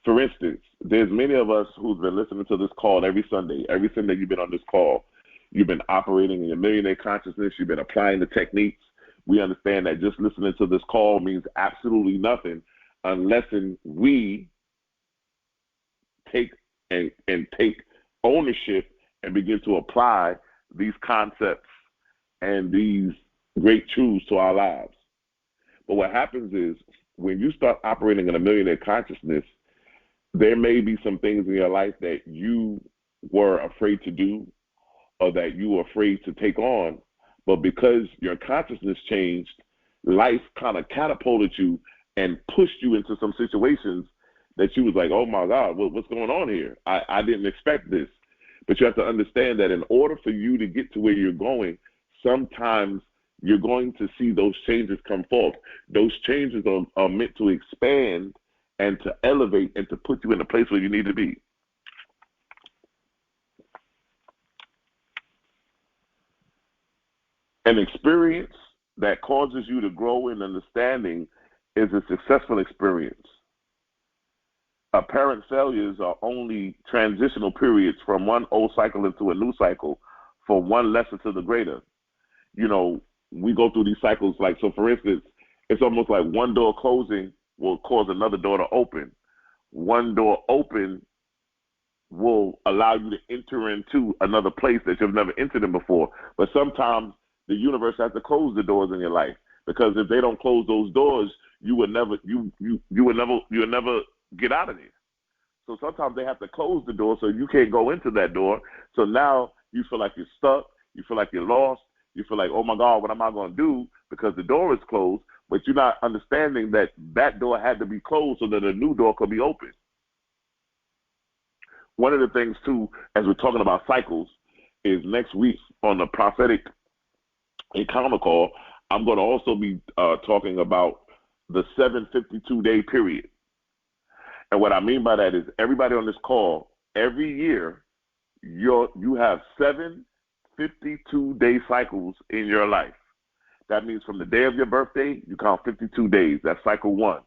For instance, there's many of us who've been listening to this call every Sunday. Every Sunday you've been on this call, you've been operating in your millionaire consciousness, you've been applying the techniques. We understand that just listening to this call means absolutely nothing unless we take ownership and begin to apply these concepts and these great truths to our lives. But what happens is when you start operating in a millionaire consciousness, there may be some things in your life that you were afraid to do or that you were afraid to take on, but because your consciousness changed, life kind of catapulted you and pushed you into some situations that you was like, oh my God, what's going on here? I didn't expect this. But you have to understand that in order for you to get to where you're going, sometimes you're going to see those changes come forth. Those changes are meant to expand and to elevate and to put you in the place where you need to be. An experience that causes you to grow in understanding is a successful experience. Apparent failures are only transitional periods from one old cycle into a new cycle, from one lesson to the greater. You know, we go through these cycles, like, so for instance, it's almost like one door closing will cause another door to open. One door open will allow you to enter into another place that you've never entered in before. But sometimes the universe has to close the doors in your life, because if they don't close those doors, you will never get out of there. So sometimes they have to close the door so you can't go into that door. So now you feel like you're stuck. You feel like you're lost. You feel like, oh my God, what am I going to do? Because the door is closed, but you're not understanding that that door had to be closed so that a new door could be opened. One of the things too, as we're talking about cycles, is next week on the prophetic encounter call, I'm going to also be talking about the 752-day period. And what I mean by that is, everybody on this call, every year, you have 7 52-day cycles in your life. That means from the day of your birthday, you count 52 days. That's cycle 1.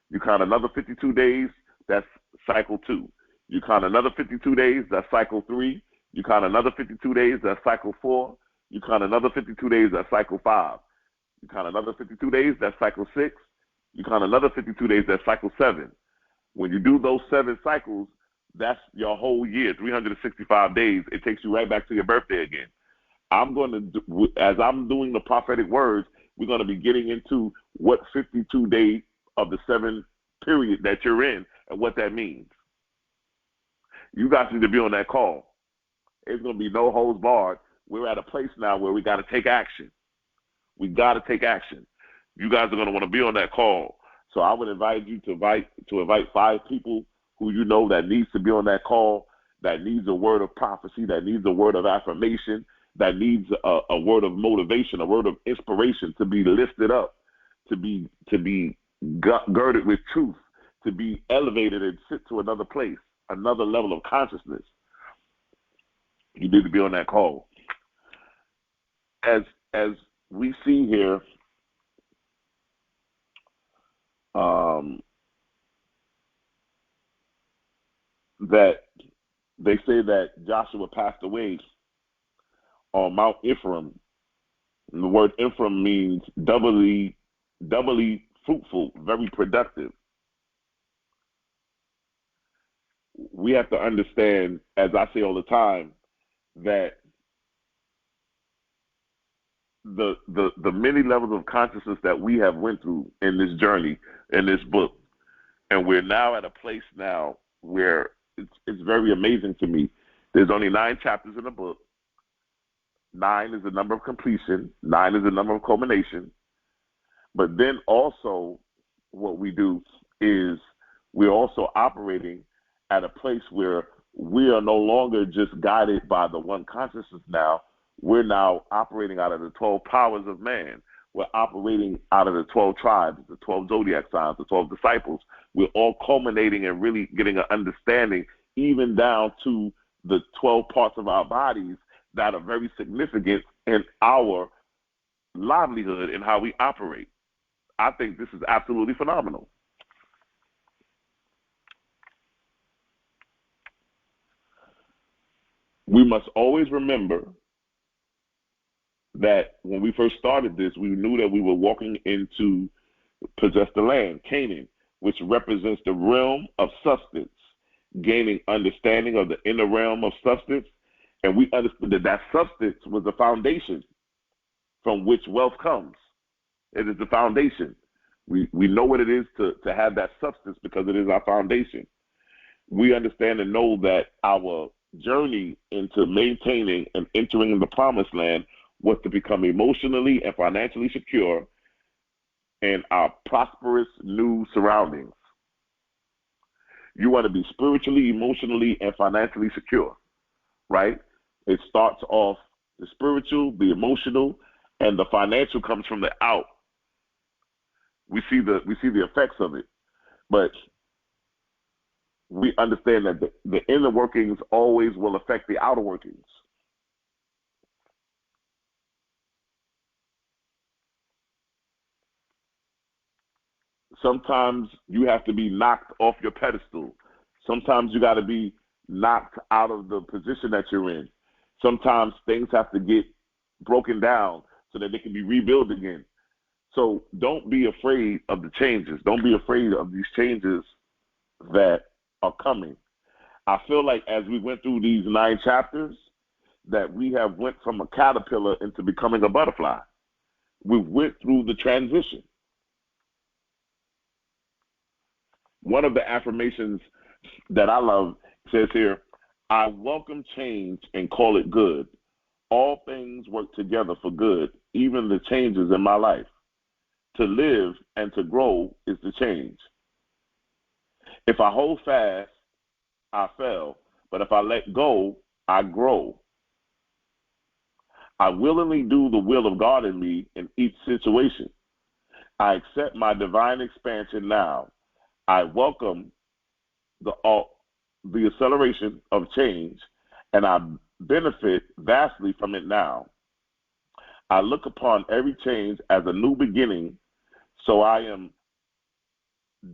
You count another 52 days, that's cycle 2. You count another 52 days, that's cycle 3. You count another 52 days, that's cycle 4. You count another 52 days, that's cycle 5. You count another 52 days, that's cycle 6. You count another 52 days, that's cycle 7. When you do those 7 cycles, that's your whole year, 365 days. It takes you right back to your birthday again. I'm going to do, as I'm doing the prophetic words, we're going to be getting into what 52 days of the 7 period that you're in and what that means. You guys need to be on that call. It's going to be no holds barred. We're at a place now where we got to take action. We got to take action. You guys are going to want to be on that call. So I would invite you to invite 5 people who you know that needs to be on that call, that needs a word of prophecy, that needs a word of affirmation, that needs a word of motivation, a word of inspiration, to be lifted up, to be girded with truth, to be elevated and sit to another place, another level of consciousness. You need to be on that call. As we see here, that they say that Joshua passed away on Mount Ephraim. And the word Ephraim means doubly fruitful, very productive. We have to understand, as I say all the time, that the many levels of consciousness that we have went through in this journey, in this book, and we're now at a place now where it's very amazing to me. There's only 9 chapters in the book. 9 is the number of completion. 9 is the number of culmination. But then also what we do is we're also operating at a place where we are no longer just guided by the one consciousness now. We're now operating out of the 12 powers of man. We're operating out of the 12 tribes, the 12 zodiac signs, the 12 disciples. We're all culminating and really getting an understanding, even down to the 12 parts of our bodies that are very significant in our livelihood and how we operate. I think this is absolutely phenomenal. We must always remember that when we first started this, we knew that we were walking into possess the land, Canaan, which represents the realm of substance, gaining understanding of the inner realm of substance. And we understood that that substance was the foundation from which wealth comes. It is the foundation. We know what it is to have that substance because it is our foundation. We understand and know that our journey into maintaining and entering the promised land was to become emotionally and financially secure in our prosperous new surroundings. You want to be spiritually, emotionally, and financially secure, right? It starts off the spiritual, the emotional, and the financial comes from the out. We see the effects of it, but we understand that the inner workings always will affect the outer workings. Sometimes you have to be knocked off your pedestal. Sometimes you got to be knocked out of the position that you're in. Sometimes things have to get broken down so that they can be rebuilt again. So don't be afraid of the changes. Don't be afraid of these changes that are coming. I feel like as we went through these 9 chapters, that we have went from a caterpillar into becoming a butterfly. We went through the transition. One of the affirmations that I love says here, I welcome change and call it good. All things work together for good, even the changes in my life. To live and to grow is the change. If I hold fast, I fail, but if I let go, I grow. I willingly do the will of God in me in each situation. I accept my divine expansion now. I welcome the acceleration of change, and I benefit vastly from it now. I look upon every change as a new beginning, so I am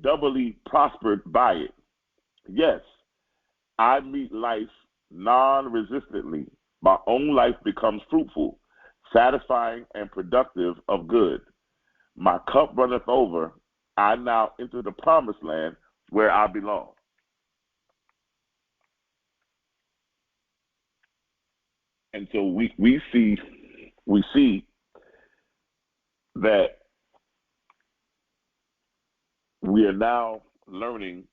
doubly prospered by it. Yes, I meet life non-resistantly. My own life becomes fruitful, satisfying, and productive of good. My cup runneth over. I now enter the promised land where I belong. And so we see that we are now learning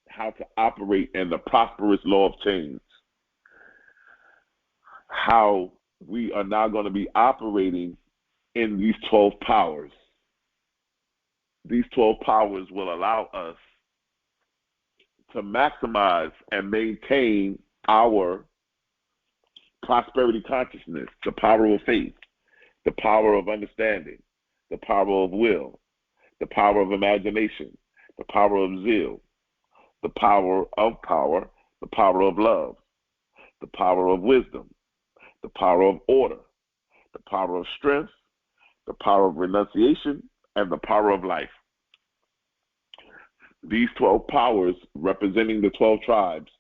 how to operate in the prosperous law of change. How we are now going to be operating in these 12 powers. These 12 powers will allow us to maximize and maintain our prosperity consciousness, the power of faith, the power of understanding, the power of will, the power of imagination, the power of zeal, the power of power, the power of love, the power of wisdom, the power of order, the power of strength, the power of renunciation, and the power of life. These 12 powers representing the 12 tribes,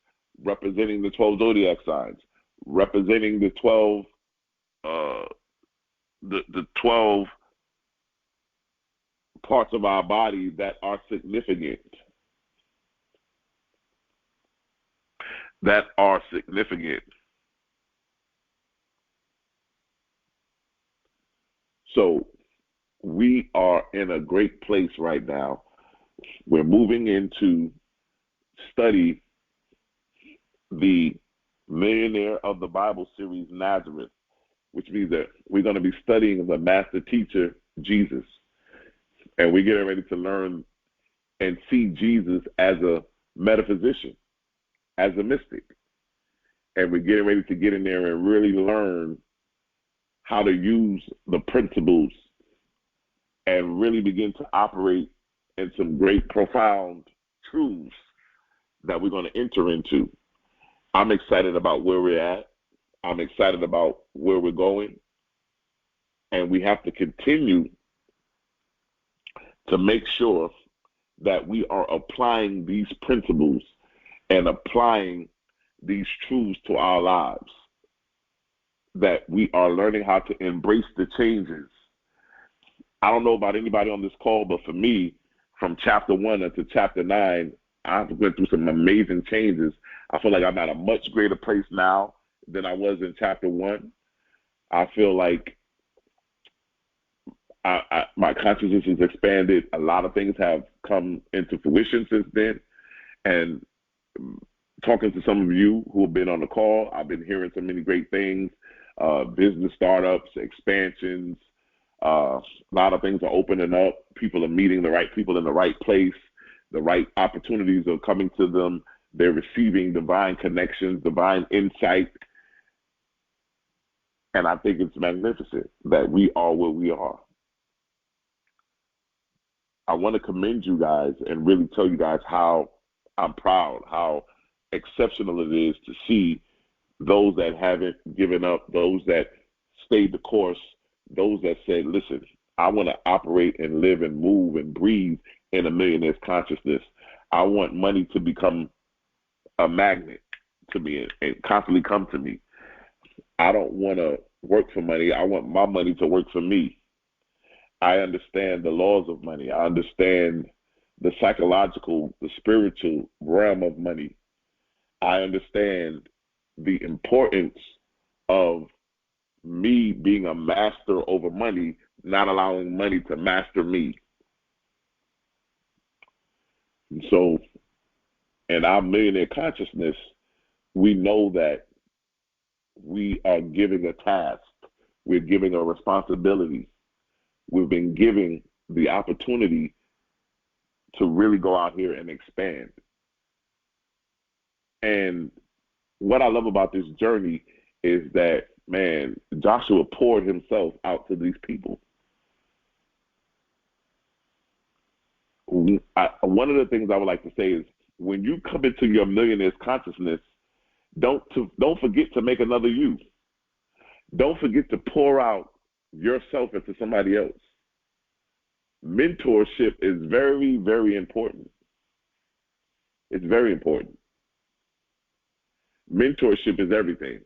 representing the 12 zodiac signs, representing the 12 the 12 parts of our body that are significant. That are significant. So we are in a great place right now. We're moving into study the Millionaire of the Bible series, Nazareth, which means that we're going to be studying the master teacher, Jesus. And we're getting ready to learn and see Jesus as a metaphysician, as a mystic. And we're getting ready to get in there and really learn how to use the principles and really begin to operate in some great profound truths that we're going to enter into. I'm excited about where we're at. I'm excited about where we're going. And we have to continue to make sure that we are applying these principles and applying these truths to our lives, that we are learning how to embrace the changes. I don't know about anybody on this call, but for me, from chapter 1 into chapter 9, I've went through some amazing changes. I feel like I'm at a much greater place now than I was in chapter 1. I feel like my consciousness has expanded. A lot of things have come into fruition since then. And talking to some of you who have been on the call, I've been hearing so many great things, business startups, expansions. A lot of things are opening up. People are meeting the right people in the right place. The right opportunities are coming to them. They're receiving divine connections, divine insight. And I think it's magnificent that we are where we are. I want to commend you guys and really tell you guys how I'm proud, how exceptional it is to see those that haven't given up, those that stayed the course, those that said, listen, I want to operate and live and move and breathe in a millionaire's consciousness. I want money to become a magnet to me and constantly come to me. I don't want to work for money. I want my money to work for me. I understand the laws of money. I understand the psychological, the spiritual realm of money. I understand the importance of me being a master over money, not allowing money to master me. And so in our millionaire consciousness, we know that we are giving a task. We're giving a responsibility. We've been given the opportunity to really go out here and expand. And what I love about this journey is that, man, Joshua poured himself out to these people. One of the things I would like to say is when you come into your millionaire's consciousness, don't forget to make another you. Don't forget to pour out yourself into somebody else. Mentorship is very, very important. It's very important. Mentorship is everything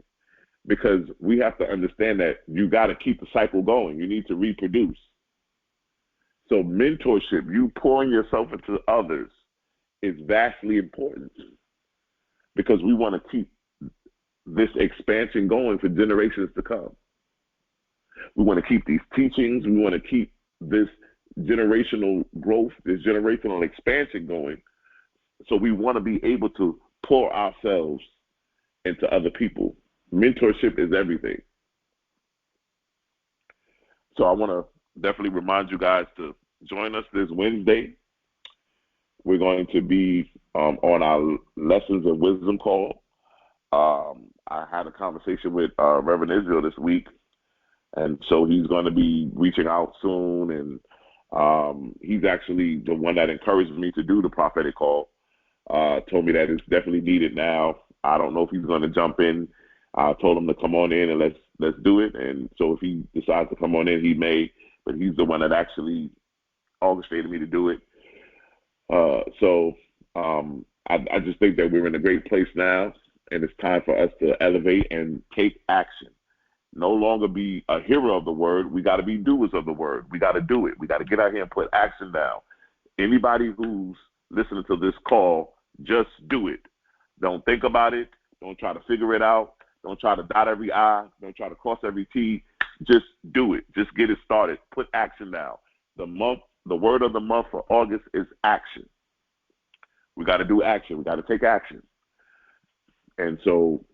because we have to understand that you got to keep the cycle going. You need to reproduce. So mentorship, you pouring yourself into others, is vastly important because we want to keep this expansion going for generations to come. We want to keep these teachings. We want to keep this generational growth, this generational expansion going. So we want to be able to pour ourselves into other people. Mentorship is everything. So I want to definitely remind you guys to join us this Wednesday. We're going to be on our Lessons of Wisdom call. I had a conversation with Reverend Israel this week, and so he's going to be reaching out soon, and he's actually the one that encouraged me to do the prophetic call. Told me that it's definitely needed now. I don't know if he's going to jump in. I told him to come on in and let's do it. And so if he decides to come on in, he may, but he's the one that actually orchestrated me to do it. I just think that we're in a great place now, and it's time for us to elevate and take action. No longer be a hearer of the word. We got to be doers of the word. We got to do it. We got to get out here and put action down. Anybody who's listening to this call, just do it. Don't think about it. Don't try to figure it out. Don't try to dot every I. Don't try to cross every T. Just do it. Just get it started. Put action down. The word of the month for August is action. We got to do action. We got to take action. And so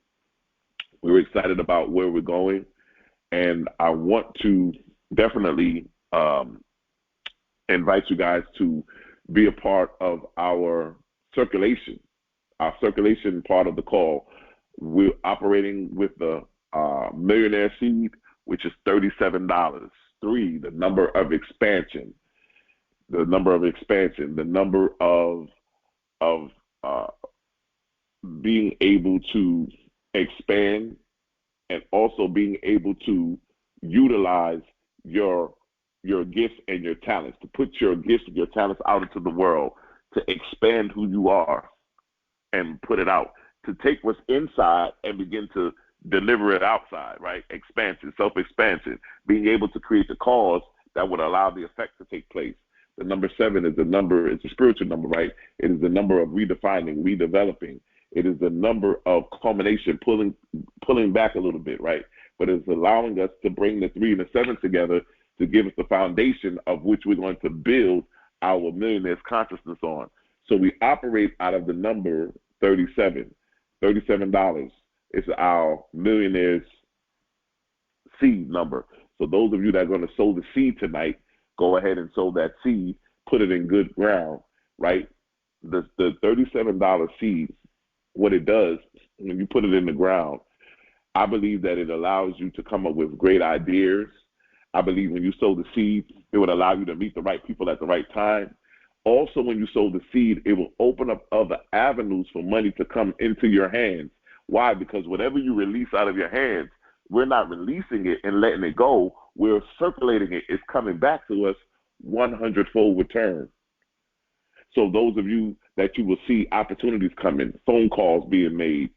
we're excited about where we're going. And I want to definitely invite you guys to be a part of our circulation part of the call. We're operating with the Millionaire Seed, which is $37. 3, the number of expansion, the number of being able to expand and also being able to utilize your gifts and your talents, to put your gifts and your talents out into the world, to expand who you are and put it out, to take what's inside and begin to deliver it outside, right? Expansion, self-expansion, being able to create the cause that would allow the effect to take place. The number 7 is it's a spiritual number, right? It is the number of redefining, redeveloping. It is the number of culmination, pulling back a little bit, right? But it's allowing us to bring the 3 and the 7 together to give us the foundation of which we're going to build our millionaire's consciousness on. So we operate out of the number 37, $37. It's our millionaire's seed number. So those of you that are going to sow the seed tonight, go ahead and sow that seed, put it in good ground, right? The $37 seed, what it does, when you put it in the ground, I believe that it allows you to come up with great ideas. I believe when you sow the seed, it would allow you to meet the right people at the right time. Also, when you sow the seed, it will open up other avenues for money to come into your hands. Why? Because whatever you release out of your hands, we're not releasing it and letting it go. We're circulating it. It's coming back to us 100-fold return. So those of you that you will see opportunities coming, phone calls being made,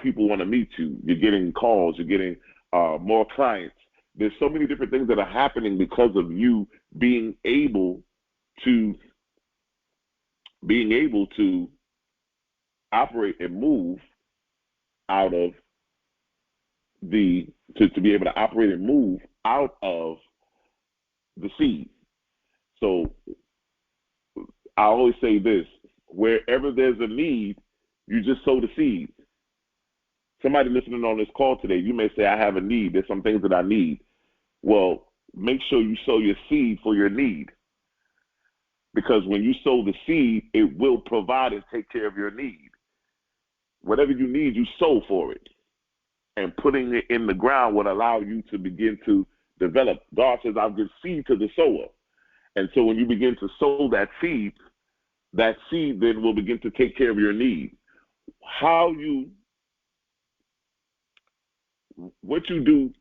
people want to meet you. You're getting calls. You're getting more clients. There's so many different things that are happening because of you being able to operate and move out of to be able to operate and move out of the seed. So I always say this: wherever there's a need, you just sow the seed. Somebody listening on this call today, you may say, I have a need. There's some things that I need. Well, make sure you sow your seed for your need. Because when you sow the seed, it will provide and take care of your need. Whatever you need, you sow for it. And putting it in the ground will allow you to begin to develop. God says, I'll give seed to the sower. And so when you begin to sow that seed then will begin to take care of your need. What you do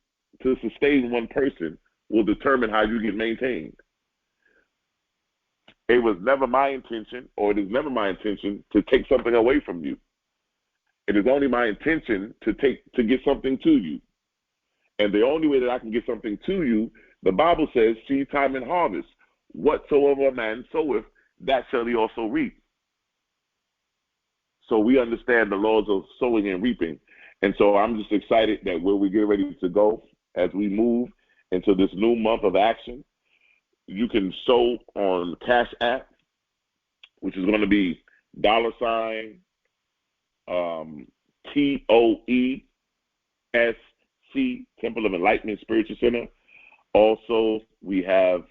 to sustain one person will determine how you get maintained. It was never my intention, or it is never my intention, to take something away from you. It is only my intention to get something to you. And the only way that I can get something to you, the Bible says, seed time and harvest. Whatsoever a man soweth, that shall he also reap. So we understand the laws of sowing and reaping. And so I'm just excited that where we get ready to go as we move into this new month of action. You can sow on Cash App, which is going to be $TOESC, Temple of Enlightenment Spiritual Center. Also, we have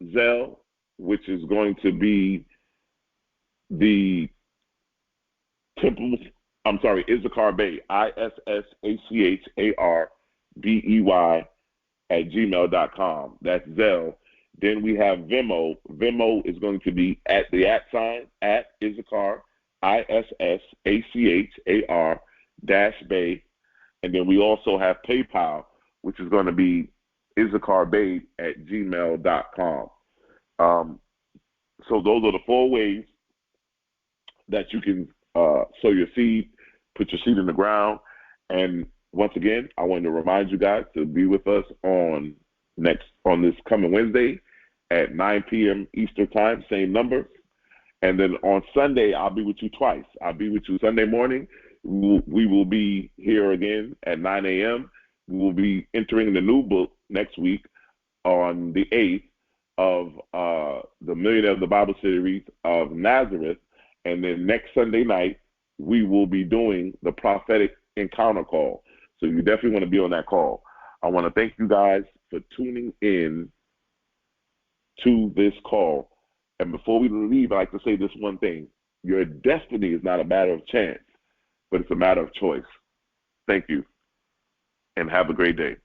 Zelle, which is going to be the Issachar Bey, ISSACHARBEY @gmail.com. That's Zelle. Then we have Venmo. Venmo is going to be at the @ Issachar, ISSACHAR-Bey. And then we also have PayPal, which is going to be IssacharBey @gmail.com. So those are the 4 ways that you can sow your seed, put your seed in the ground. And once again, I wanted to remind you guys to be with us on this coming Wednesday at 9 p.m. Eastern Time, same number. And then on Sunday, I'll be with you twice. I'll be with you Sunday morning. We will be here again at 9 a.m. We will be entering the new book next week on the 8th of the Millionaires of the Bible series of Nazareth. And then next Sunday night, we will be doing the prophetic encounter call. So you definitely want to be on that call. I want to thank you guys for tuning in to this call. And before we leave, I'd like to say this one thing. Your destiny is not a matter of chance, but it's a matter of choice. Thank you, and have a great day.